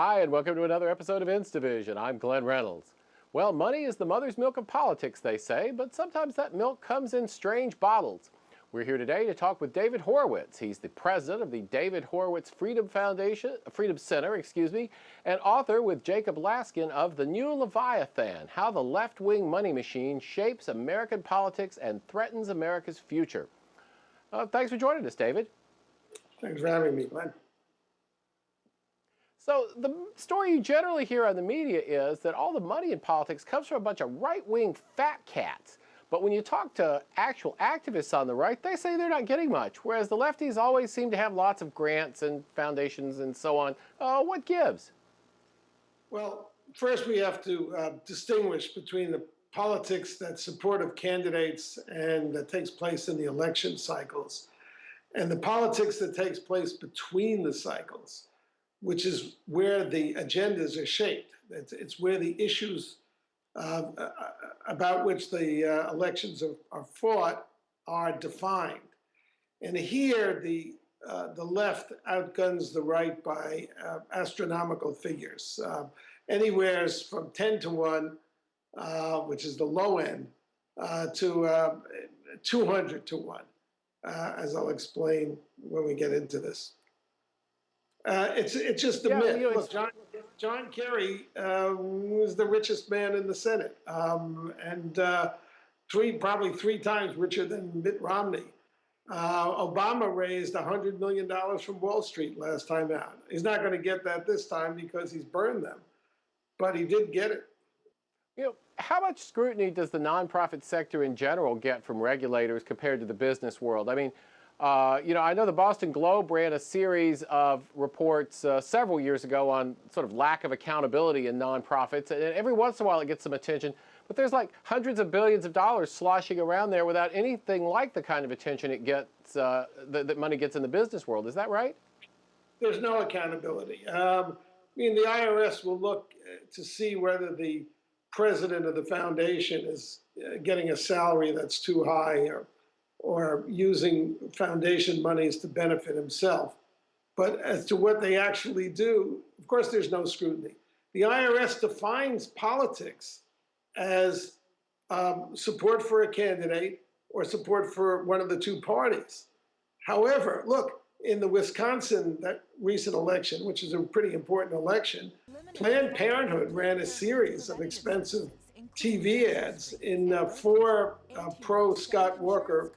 Hi, and welcome to another episode of InstaVision. I'm Glenn Reynolds. Well, money is the mother's milk of politics, they say, but sometimes that milk comes in strange bottles. We're here today to talk with David Horowitz. He's the president of the David Horowitz Freedom Center, and author with Jacob Laskin of The New Leviathan: How the Left-Wing Money Machine Shapes American Politics and Threatens America's Future. Thanks for joining us, David. Thanks for having me, Glenn. So the story you generally hear on the media is that all the money in politics comes from a bunch of right-wing fat cats. But when you talk to actual activists on the right, they say they're not getting much, whereas the lefties always seem to have lots of grants and foundations and so on. What gives? Well, first we have to distinguish between the politics that's supportive candidates and that takes place in the election cycles, and the politics that takes place between the cycles, which is where the agendas are shaped. It's where the issues about which the elections are fought are defined. And here the left outguns the right by astronomical figures, anywhere from 10 to 1, which is the low end, to 200 to 1, as I'll explain when we get into this. It's just a myth. Look, John Kerry was the richest man in the Senate, and probably three times richer than Mitt Romney. Obama raised $100 million from Wall Street last time out. He's not going to get that this time because he's burned them, but he did get it. How much scrutiny does the nonprofit sector in general get from regulators compared to the business world? I mean, I know the Boston Globe ran a series of reports several years ago on sort of lack of accountability in nonprofits, and every once in a while it gets some attention, but there's like hundreds of billions of dollars sloshing around there without anything like the kind of attention it gets, that money gets in the business world. Is that right? There's no accountability. The IRS will look to see whether the president of the foundation is getting a salary that's too high, or using foundation monies to benefit himself. But as to what they actually do, of course, there's no scrutiny. The IRS defines politics as support for a candidate or support for one of the two parties. However, look, in the Wisconsin, that recent election, which is a pretty important election, Planned Parenthood ran a series of expensive TV ads in 4 pro-Scott Walker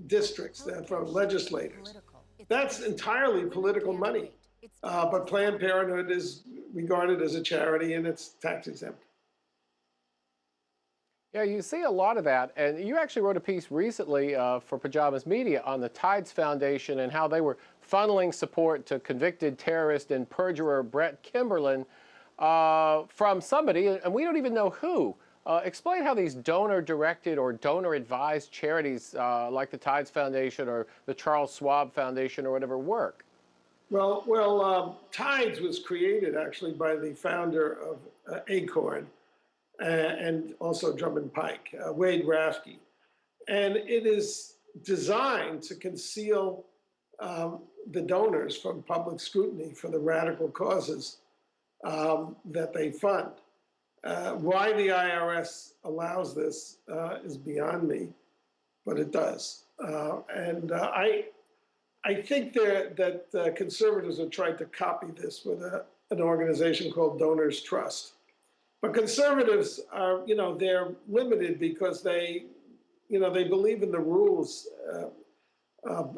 districts from legislators. That's entirely political money, but Planned Parenthood is regarded as a charity and it's tax exempt. Yeah, you see a lot of that, and you actually wrote a piece recently for Pajamas Media on the Tides Foundation and how they were funneling support to convicted terrorist and perjurer Brett Kimberlin from somebody, and we don't even know who. Explain how these donor-directed or donor-advised charities like the Tides Foundation or the Charles Schwab Foundation or whatever work. Well, Tides was created actually by the founder of Acorn and also Drummond Pike, Wade Rafke. And it is designed to conceal the donors from public scrutiny for the radical causes that they fund. Why the IRS allows this is beyond me, but it does. I think that conservatives have tried to copy this with an organization called Donors Trust. But conservatives are, they're limited because they believe in the rules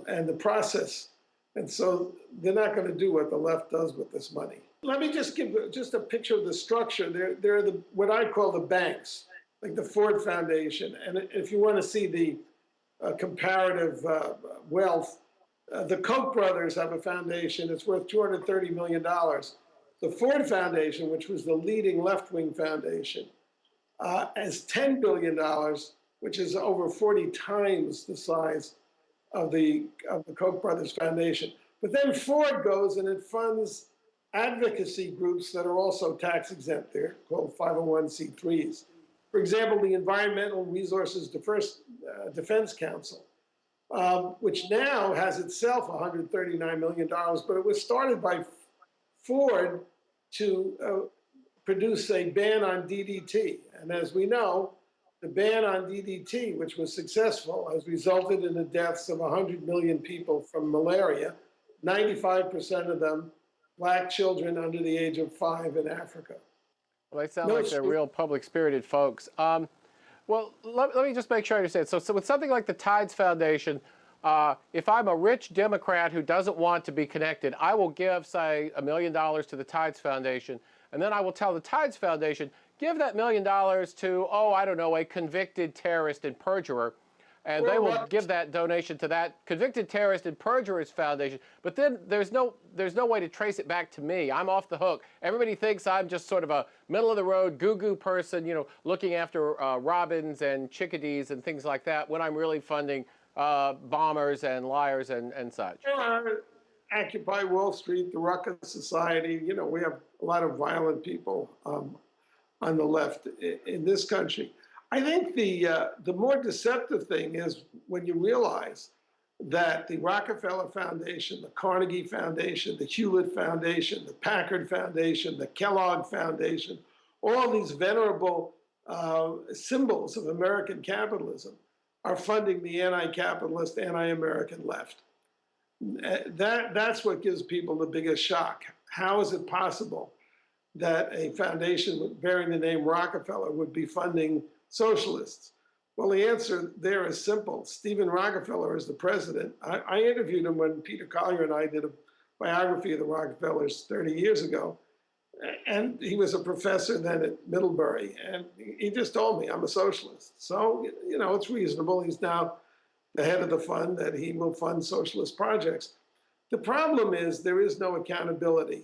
and the process. And so they're not going to do what the left does with this money. Let me just give just a picture of the structure. They're what I call the banks, like the Ford Foundation. And if you want to see the comparative wealth, the Koch brothers have a foundation. It's worth $230 million. The Ford Foundation, which was the leading left-wing foundation, has $10 billion, which is over 40 times the size of the Koch brothers foundation. But then Ford goes and it funds advocacy groups that are also tax exempt. They're called 501c3s. For example, the Environmental Resources Defense Council, which now has itself $139 million, but it was started by Ford to produce a ban on DDT. And as we know, the ban on DDT, which was successful, has resulted in the deaths of 100 million people from malaria, 95% of them Black children under the age of 5 in Africa. Well, they sound No, like they're real public-spirited folks. Well, let me just make sure I understand. So with something like the Tides Foundation, if I'm a rich Democrat who doesn't want to be connected, I will give, say, $1 million to the Tides Foundation, and then I will tell the Tides Foundation, give that $1 million to, oh, I don't know, a convicted terrorist and perjurer, and they will give that donation to that convicted terrorist and perjurer's foundation. But then there's no way to trace it back to me. I'm off the hook. Everybody thinks I'm just sort of a middle-of-the-road goo-goo person, you know, looking after robins and chickadees and things like that, when I'm really funding bombers and liars and such. Occupy Wall Street, the Ruckus Society, you know, we have a lot of violent people on the left in this country. I think the more deceptive thing is when you realize that the Rockefeller Foundation, the Carnegie Foundation, the Hewlett Foundation, the Packard Foundation, the Kellogg Foundation, all these venerable symbols of American capitalism are funding the anti-capitalist, anti-American left. That's what gives people the biggest shock. How is it possible that a foundation bearing the name Rockefeller would be funding socialists? Well, the answer there is simple. Stephen Rockefeller is the president. I interviewed him when Peter Collier and I did a biography of the Rockefellers 30 years ago. And he was a professor then at Middlebury. And he just told me, I'm a socialist. So, you know, it's reasonable. He's now the head of the fund that he will fund socialist projects. The problem is there is no accountability.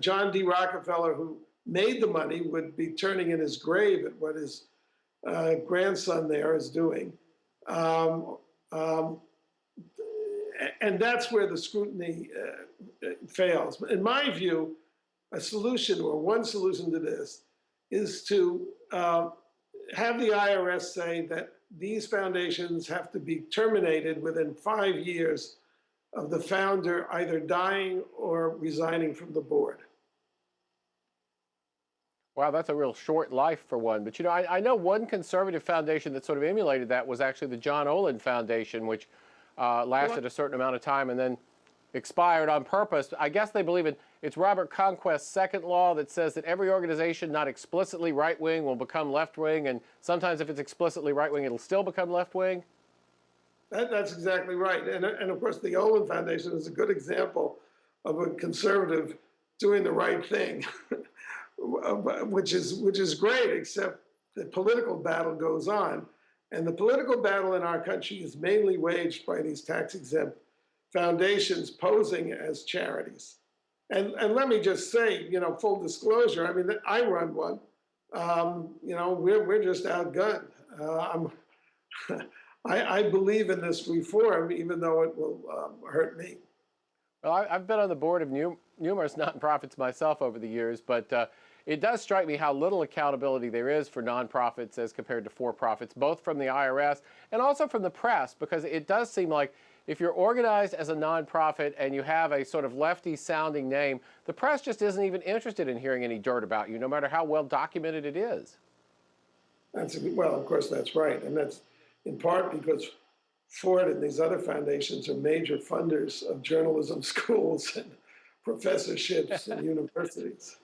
John D. Rockefeller, who made the money, would be turning in his grave at what his grandson there is doing. And that's where the scrutiny fails. In my view, a solution, or one solution to this, is to have the IRS say that these foundations have to be terminated within 5 years of the founder either dying or resigning from the board. Wow, that's a real short life for one. But, you know, I know one conservative foundation that sort of emulated that was actually the John Olin Foundation, which lasted a certain amount of time and then expired on purpose. I guess they believe in, it's Robert Conquest's second law that says that every organization not explicitly right-wing will become left-wing, and sometimes if it's explicitly right-wing, it'll still become left-wing. That's exactly right. And of course, the Olin Foundation is a good example of a conservative doing the right thing, which is great, except the political battle goes on. And the political battle in our country is mainly waged by these tax-exempt foundations posing as charities. And let me just say, you know, full disclosure, I mean, I run one. You know, we're just outgunned. I believe in this reform, even though it will hurt me. Well, I've been on the board of numerous nonprofits myself over the years, but it does strike me how little accountability there is for nonprofits as compared to for-profits, both from the IRS and also from the press, because it does seem like if you're organized as a nonprofit and you have a sort of lefty-sounding name, the press just isn't even interested in hearing any dirt about you, no matter how well documented it is. Well, of course, that's right. And that's in part because Ford and these other foundations are major funders of journalism schools and professorships and universities.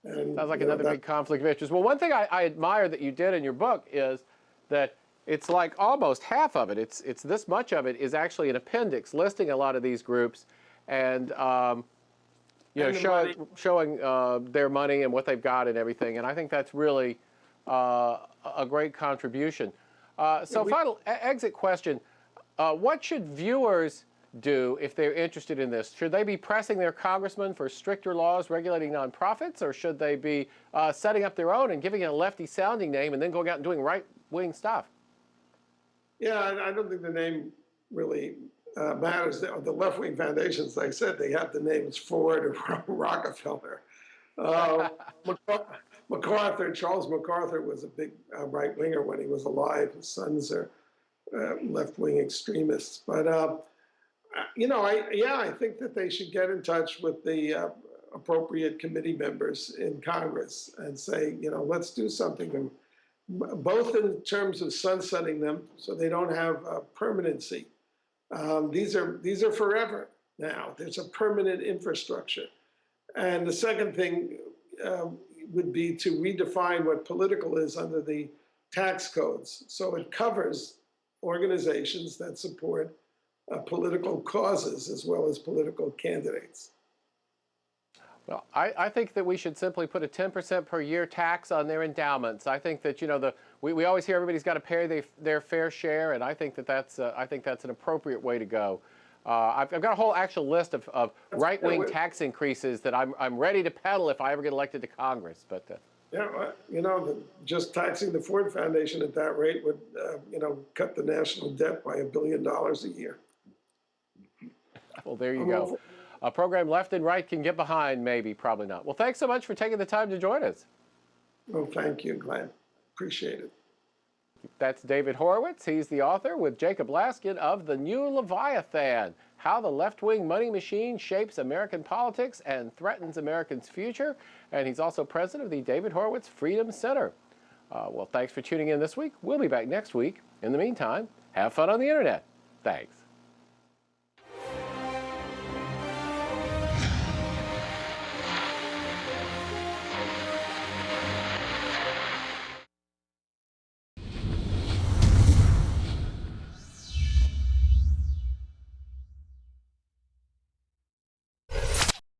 And, sounds like another big conflict of interest. Well, one thing I admire that you did in your book is that it's like almost half of it, it's this much of it is actually an appendix listing a lot of these groups and you know, showing their money and what they've got and everything. And I think that's really a great contribution. So final exit question, what should viewers do if they're interested in this? Should they be pressing their congressman for stricter laws regulating nonprofits, or should they be setting up their own and giving it a lefty-sounding name and then going out and doing right-wing stuff? Yeah, I don't think the name really matters. The left-wing foundations, like I said, they have the names Ford or Rockefeller. MacArthur, Charles MacArthur was a big right-winger when he was alive. His sons are left-wing extremists. But, you know, I think that they should get in touch with the appropriate committee members in Congress and say, let's do something, both in terms of sunsetting them so they don't have permanency. These are forever now. There's a permanent infrastructure. And the second thing would be to redefine what political is under the tax codes. So it covers organizations that support political causes as well as political candidates. Well, I think that we should simply put a 10% per year tax on their endowments. I think that we always hear everybody's got to pay their fair share, and I think that's an appropriate way to go. I've got a whole actual list of right-wing tax increases that I'm ready to peddle if I ever get elected to Congress. But just taxing the Ford Foundation at that rate would cut the national debt by $1 billion a year. Well, there you go. A program left and right can get behind, maybe, probably not. Well, thanks so much for taking the time to join us. Well, thank you, Glenn. Appreciate it. That's David Horowitz. He's the author with Jacob Laskin of The New Leviathan, How the Left-Wing Money Machine Shapes American Politics and Threatens Americans' Future. And he's also president of the David Horowitz Freedom Center. Well, thanks for tuning in this week. We'll be back next week. In the meantime, have fun on the internet. Thanks.